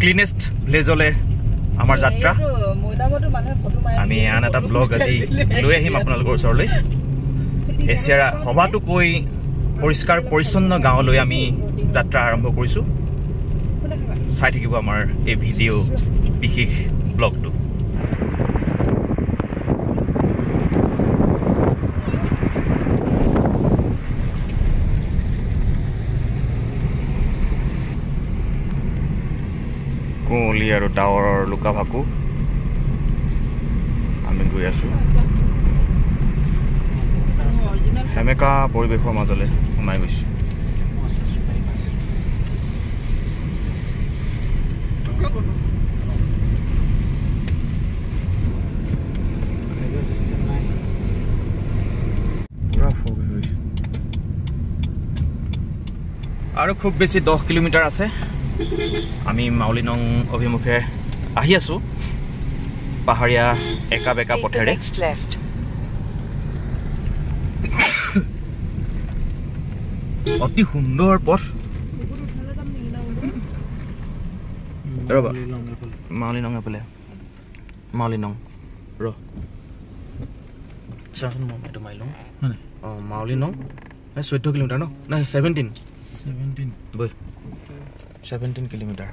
Cleanest ভিলেজলে আমাৰ যাত্ৰা আমি আন এটা ব্লগ আজি লৈ আহিম আপোনালোকৰ ওচৰলৈ এছিয়াৰ সবাতোকৈ পৰিষ্কাৰ পৰিচ্ছন্ন গাঁৱলৈ আমি যাত্ৰা আৰম্ভ কৰিছোঁ চাই থাকিব আমাৰ এই ভিডিঅ' বিশেষ ব্লগটো কুঁৱলী আৰু ডাৱৰৰ লুকা ভাকু আমি গৈ আছোঁ সেমেকা পৰিৱেশৰ মাজলৈ সোমাই গৈছোঁ আৰু খুব বেছি 10 কিলোমিটাৰ আছে আমি মাউলিনং অভিমুখে আহি আছোঁ পাহাৰীয়া একা বেকা পথেৰে অতি সুন্দৰ পথ ৰবা মাউলিনং এফালে মাউলিনং ৰ চাচোন মই এইটো মাৰি লওঁ অঁ মাউলিনং 14 কিলোমিটাৰ ন নাই 17 বৈ 17 কিলোমিটাৰ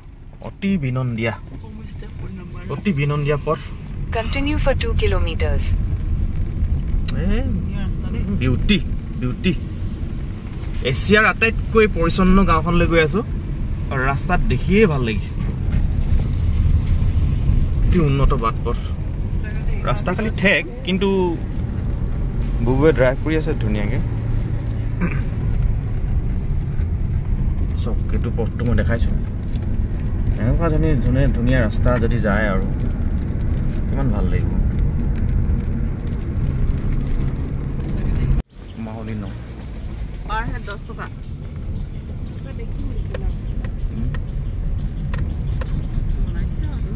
অতি বিনন্দিয়া পথ Continue for 2 kilometers. বিউটি এছিয়াৰ আটাইতকৈ পৰিচ্ছন্ন গাঁওখনলৈ গৈ আছোঁ আৰু ৰাস্তাত দেখিয়ে ভাল লাগিছে অতি উন্নত বাট পথ ৰাস্তা খালি ঠেক কিন্তু বুবুৱে ড্ৰাইভ কৰি আছে ধুনীয়াকৈ চক এইটো পথটো মই দেখাইছোঁ এনেকুৱা ধুনীয়া ৰাস্তা যদি যায় আৰু কিমান ভাল লাগিব মাউলিনং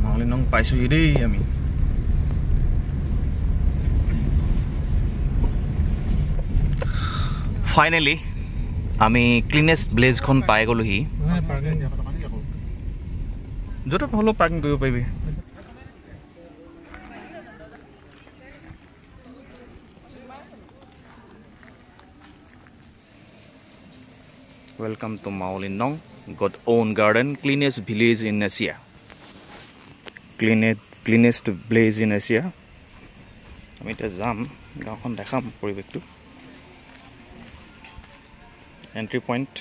মাউলিনং পাইছোঁহি দেই আমি ফাইনেলি আমি ক্লিনেষ্ট ভিলেজখন পাই গ'লোহি য'ত হ'লেও পাৰ্কিং কৰিব পাৰিবি Welcome to Maolinong, got own garden, cleanest village in Asia. Cleanest village in Asia. আমি এতিয়া যাম গাঁওখন দেখাম পৰিৱেশটো এন্ট্ৰি পইণ্ট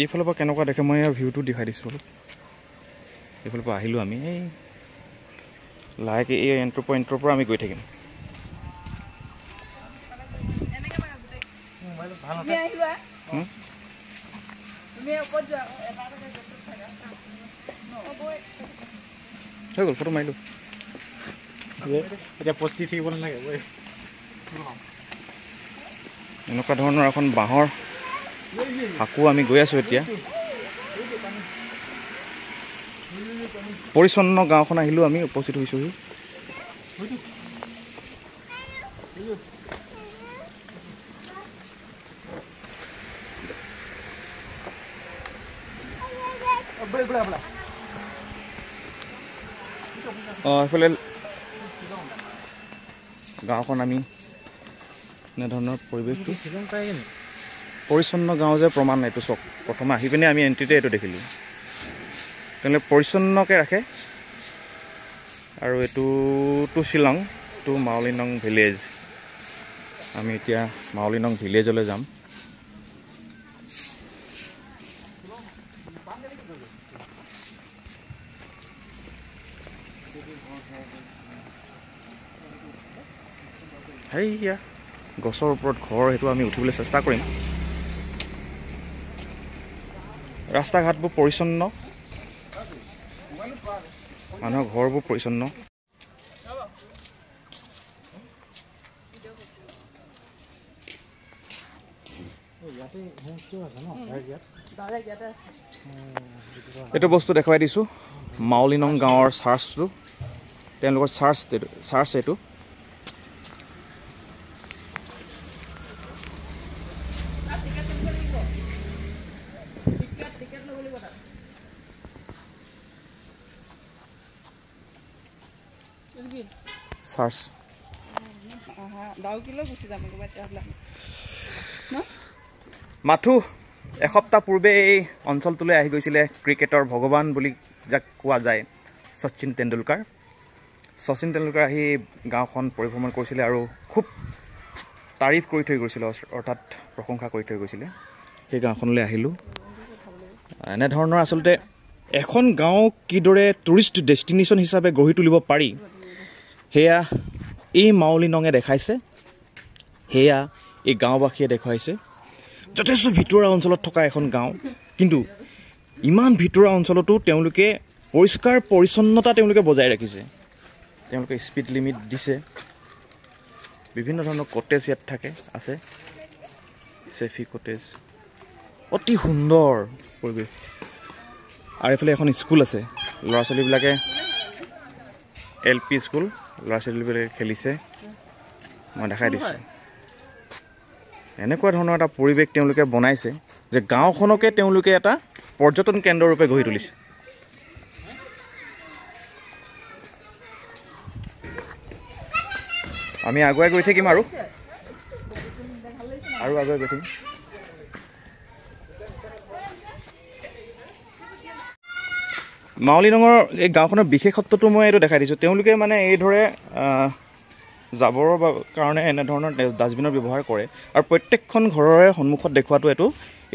এইফালৰ পৰা কেনেকুৱা দেখে মই ইয়াৰ ভিউটো দেখাই দিছোঁ অলপ এইফালৰ পৰা আহিলোঁ আমি এই লাহেকৈ এই এন্ট্ৰি পইণ্টৰ পৰা আমি গৈ থাকিম হৈ গ'ল ফটো মাৰিলোঁ এতিয়া পষ্টি থাকিব নালাগে এনেকুৱা ধৰণৰ এখন বাঁহৰ সাঁকো আমি গৈ আছোঁ এতিয়া পৰিচ্ছন্ন গাঁওখন আহিলোঁ আমি উপস্থিত হৈছোঁহি এইফালে গাঁওখন আমি এনেধৰণৰ পৰিৱেশটো পৰিচ্ছন্ন গাঁও যে প্ৰমাণ এইটো চক প্ৰথমে আহি পিনে আমি এণ্ট্ৰিতে এইটো দেখিলোঁ তেওঁলোকে পৰিচ্ছন্নকৈ ৰাখে আৰু এইটো শ্বিলং টু মাউলিনং ভিলেজ আমি এতিয়া মাউলিনং ভিলেজলৈ যাম সেইয়া গছৰ ওপৰত ঘৰ সেইটো আমি উঠিবলৈ চেষ্টা কৰিম ৰাস্তা ঘাটবোৰ পৰিচ্ছন্ন মানুহৰ ঘৰবোৰ পৰিচ্ছন্ন এইটো বস্তু দেখুৱাই দিছোঁ মাউলিনং গাঁৱৰ চাৰ্চটো তেওঁলোকৰ চাৰ্চ এইটো চাৰ্চ মাথু এসপ্তাহ পূৰ্বে এই অঞ্চলটোলৈ আহি গৈছিলে ক্ৰিকেটৰ ভগৱান বুলি যাক কোৱা যায় শচীন তেণ্ডুলকাৰ আহি গাঁওখন পৰিভ্ৰমণ কৰিছিলে আৰু খুব তাৰিফ কৰি থৈ গৈছিলে অৰ্থাৎ প্ৰশংসা কৰি থৈ গৈছিলে সেই গাঁওখনলৈ আহিলোঁ এনেধৰণৰ আচলতে এখন গাঁও কিদৰে টুৰিষ্ট ডেষ্টিনেশ্যন হিচাপে গঢ়ি তুলিব পাৰি সেয়া এই মাউলি নঙে দেখাইছে সেয়া এই গাঁওবাসীয়ে দেখুৱাইছে যথেষ্ট ভিতৰুৱা অঞ্চলত থকা এখন গাঁও কিন্তু ইমান ভিতৰুৱা অঞ্চলতো তেওঁলোকে পৰিষ্কাৰ পৰিচ্ছন্নতা তেওঁলোকে বজাই ৰাখিছে তেওঁলোকে স্পীড লিমিট দিছে বিভিন্ন ধৰণৰ কটেজ ইয়াত থাকে আছে চেফি কটেজ অতি সুন্দৰ পৰিৱেশ আৰু এইফালে এখন স্কুল আছে ল'ৰা ছোৱালীবিলাকে LP স্কুল ল'ৰা ছোৱালীবিলাকে খেলিছে মই দেখাই দিছোঁ এনেকুৱা ধৰণৰ এটা পৰিৱেশ তেওঁলোকে বনাইছে যে গাঁওখনকে তেওঁলোকে এটা পৰ্যটন কেন্দ্ৰৰূপে গঢ়ি তুলিছে আমি আগুৱাই গৈ থাকিম আৰু আগুৱাই গৈ থাকিম মাউলি নঙৰ এই গাঁওখনৰ বিশেষত্বটো মই এইটো দেখাই দিছোঁ তেওঁলোকে মানে এইদৰে জাবৰৰ কাৰণে এনেধৰণৰ ডাষ্টবিনৰ ব্যৱহাৰ কৰে আৰু প্ৰত্যেকখন ঘৰৰে সন্মুখত দেখুৱাটো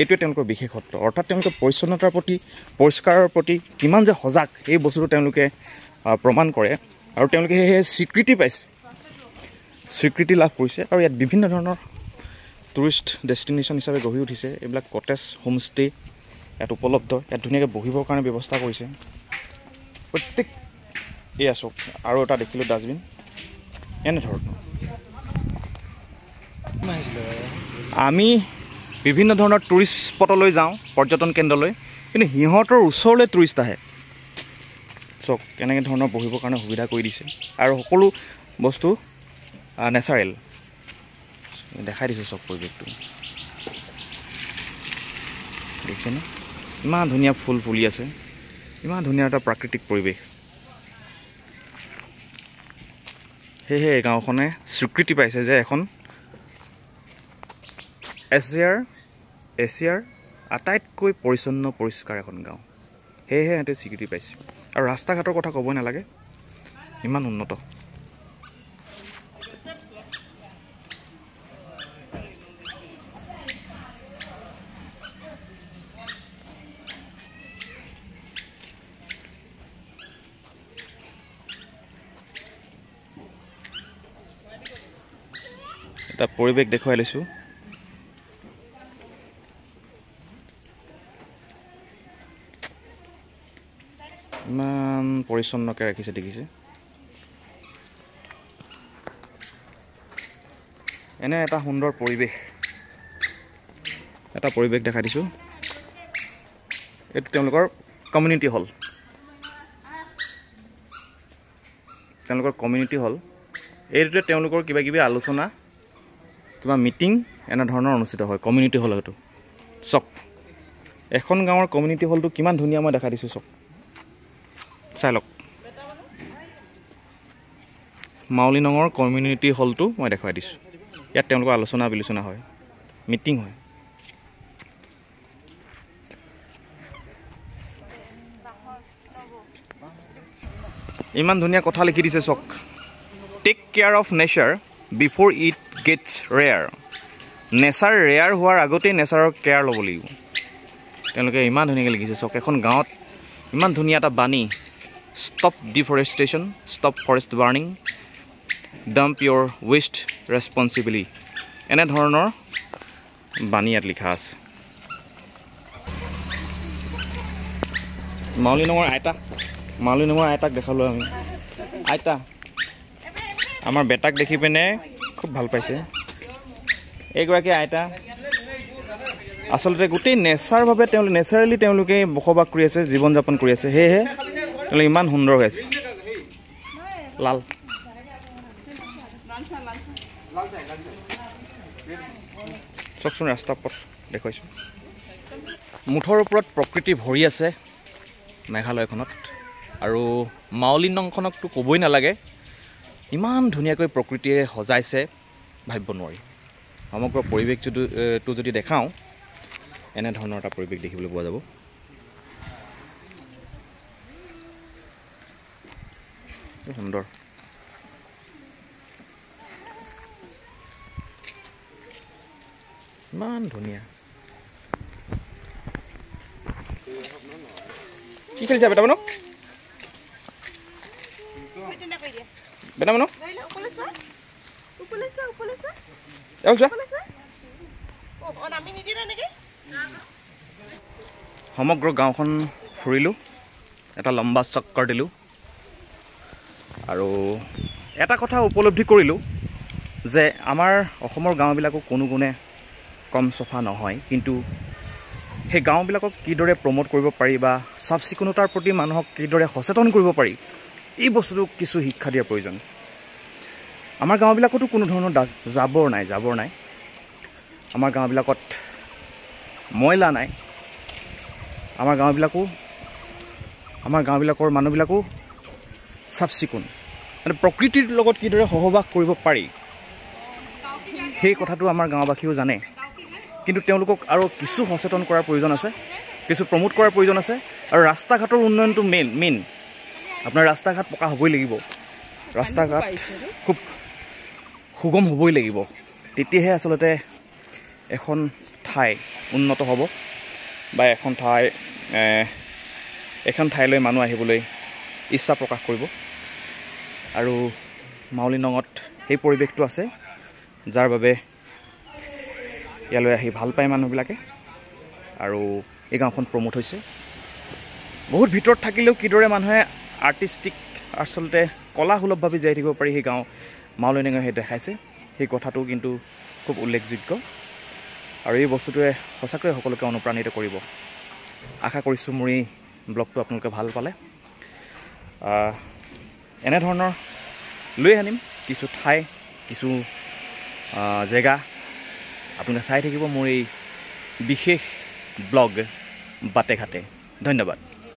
এইটোৱে তেওঁলোকৰ বিশেষত্ব অৰ্থাৎ তেওঁলোকে পৰিচ্ছন্নতাৰ প্ৰতি পৰিষ্কাৰৰ প্ৰতি কিমান যে সজাগ এই বস্তুটো তেওঁলোকে প্ৰমাণ কৰে আৰু তেওঁলোকে সেই স্বীকৃতি পাইছে স্বীকৃতি লাভ কৰিছে আৰু ইয়াত বিভিন্ন ধৰণৰ টুৰিষ্ট ডেষ্টিনেশ্যন হিচাপে গঢ়ি উঠিছে এইবিলাক কটেজ হোমষ্টে ইয়াত উপলব্ধ ইয়াত ধুনীয়াকৈ বহিবৰ কাৰণে ব্যৱস্থা কৰিছে প্ৰত্যেক এয়া চাওক আৰু এটা দেখিলোঁ ডাষ্টবিন এনেধৰণৰ আমি বিভিন্ন ধৰণৰ টুৰিষ্ট স্পটলৈ যাওঁ পৰ্যটন কেন্দ্ৰলৈ কিন্তু সিহঁতৰ ওচৰলৈ টুৰিষ্ট আহে চাওক কেনেকৈ ধৰণৰ বহিবৰ কাৰণে সুবিধা কৰি দিছে আৰু সকলো বস্তু নেচাৰেল দেখাই দিছোঁ চব পৰিৱেশটো দেখিছেনে ইমান ধুনীয়া ফুল ফুলি আছে ইমান ধুনীয়া এটা প্ৰাকৃতিক পৰিৱেশ সেয়েহে এই গাঁওখনে স্বীকৃতি পাইছে যে এখন এছিয়াৰ আটাইতকৈ পৰিচ্ছন্ন পৰিষ্কাৰ এখন গাঁও সেয়েহে সিহঁতে স্বীকৃতি পাইছে আৰু ৰাস্তা ঘাটৰ কথা ক'বই নালাগে ইমান উন্নত এটা পৰিৱেশ দেখুৱাই লৈছোঁ ইমান পৰিচ্ছন্নকৈ ৰাখিছে দেখিছে এনে এটা সুন্দৰ পৰিৱেশ দেখাই দিছোঁ এইটো তেওঁলোকৰ কমিউনিটি হল এইটোতে তেওঁলোকৰ কিবা কিবি আলোচনা কিবা মিটিং এনেধৰণৰ অনুষ্ঠিত হয় কমিউনিটি হল এইটো চক এখন গাঁৱৰ কমিউনিটি হলটো কিমান ধুনীয়া মই দেখাই দিছোঁ চক চাই লওক মাউলি নঙৰ কমিউনিটি হলটো মই দেখুৱাই দিছোঁ ইয়াত তেওঁলোকৰ আলোচনা বিলোচনা হয় মিটিং হয় ইমান ধুনীয়া কথা লিখি দিছে চক take care of nature before it gets rare nature rare হোৱাৰ আগতেই নেচাৰৰ কেয়াৰ ল'ব লাগিব তেওঁলোকে ইমান ধুনীয়াকৈ লিখিছে চক এখন গাঁৱত ইমান ধুনীয়া এটা বাণী stop deforestation stop forest burning dump your waste responsibly এনেধৰণৰ বাণী ইয়াত লিখা আছে মাউলি নঙৰ আইতাক দেখালোঁ আমি আইতা আমাৰ বেটাক দেখি পিনে খুব ভাল পাইছে এইগৰাকী আইতা আচলতে গোটেই নেচাৰেলি তেওঁলোকে বসবাস কৰি আছে জীৱন যাপন কৰি আছে সেয়েহে তেওঁলোকে ইমান সুন্দৰ হৈ আছে লাল চাওকচোন ৰাস্তা পথ দেখুৱাইছোঁ মুঠৰ ওপৰত প্ৰকৃতি ভৰি আছে মেঘালয়খনত আৰু মাউলি নংখনকতো ক'বই নালাগে ইমান ধুনীয়াকৈ প্ৰকৃতিয়ে সজাইছে ভাবিব নোৱাৰি। সমগ্ৰ পৰিৱেশটো যদি দেখাওঁ, এনেধৰণৰ এটা পৰিৱেশ দেখিবলৈ পোৱা যাব। সুন্দৰ। ইমান ধুনীয়া। কি খেলিছা বেটা মানুহ? বেটা মানুহ সমগ্ৰ গাঁওখন ফুৰিলোঁ, এটা লম্বা চক্কৰ দিলোঁ আৰু এটা কথা উপলব্ধি কৰিলোঁ যে আমাৰ অসমৰ গাঁওবিলাকো কোনো গুণে কম চফা নহয়, কিন্তু সেই গাঁওবিলাকক কিদৰে প্ৰমোট কৰিব পাৰি বা চাফ চিকুণতাৰ প্ৰতি মানুহক কিদৰে সচেতন কৰিব পাৰি, এই বস্তুটো কিছু শিক্ষা দিয়াৰ প্ৰয়োজন। আমাৰ গাঁওবিলাকতো কোনো ধৰণৰ জাবৰ নাই। আমাৰ গাঁওবিলাকত ময়লা নাই। আমাৰ গাঁওবিলাকৰ মানুহবিলাকো চাফ চিকুণ। মানে প্ৰকৃতিৰ লগত কিদৰে সহবাস কৰিব পাৰি সেই কথাটো আমাৰ গাঁওবাসীও জানে, কিন্তু তেওঁলোকক আৰু কিছু সচেতন কৰাৰ প্ৰয়োজন আছে, কিছু প্ৰমোট কৰাৰ প্ৰয়োজন আছে। আৰু ৰাস্তা ঘাটৰ উন্নয়নটো মেইন। আপোনাৰ ৰাস্তা ঘাট পকা হ'বই লাগিব, ৰাস্তা ঘাট খুব সুগম হ'বই লাগিব, তেতিয়াহে আচলতে এখন ঠাই উন্নত হ'ব বা এখন ঠাইলৈ মানুহ আহিবলৈ ইচ্ছা প্ৰকাশ কৰিব। আৰু মাউলি নঙত সেই পৰিৱেশটো আছে, যাৰ বাবে ইয়ালৈ আহি ভাল পায় মানুহবিলাকে আৰু এই গাঁওখন প্ৰমোট হৈছে। বহুত ভিতৰত থাকিলেও কিদৰে মানুহে আৰ্টিষ্টিক আচলতে কলাসুলভভাৱে জীয়াই থাকিব পাৰি সেই গাঁও মাউলি নঙে সেই দেখাইছে। সেই কথাটো কিন্তু খুব উল্লেখযোগ্য আৰু এই বস্তুটোৱে সঁচাকৈ সকলোকে অনুপ্ৰাণিত কৰিব। আশা কৰিছোঁ মোৰ এই ব্লগটো আপোনালোকে ভাল পালে। এনেধৰণৰ লৈ আনিম কিছু ঠাই, কিছু জেগা আপোনালোকে চাই থাকিব মোৰ এই বিশেষ ব্লগ বাটে ঘাটে। ধন্যবাদ।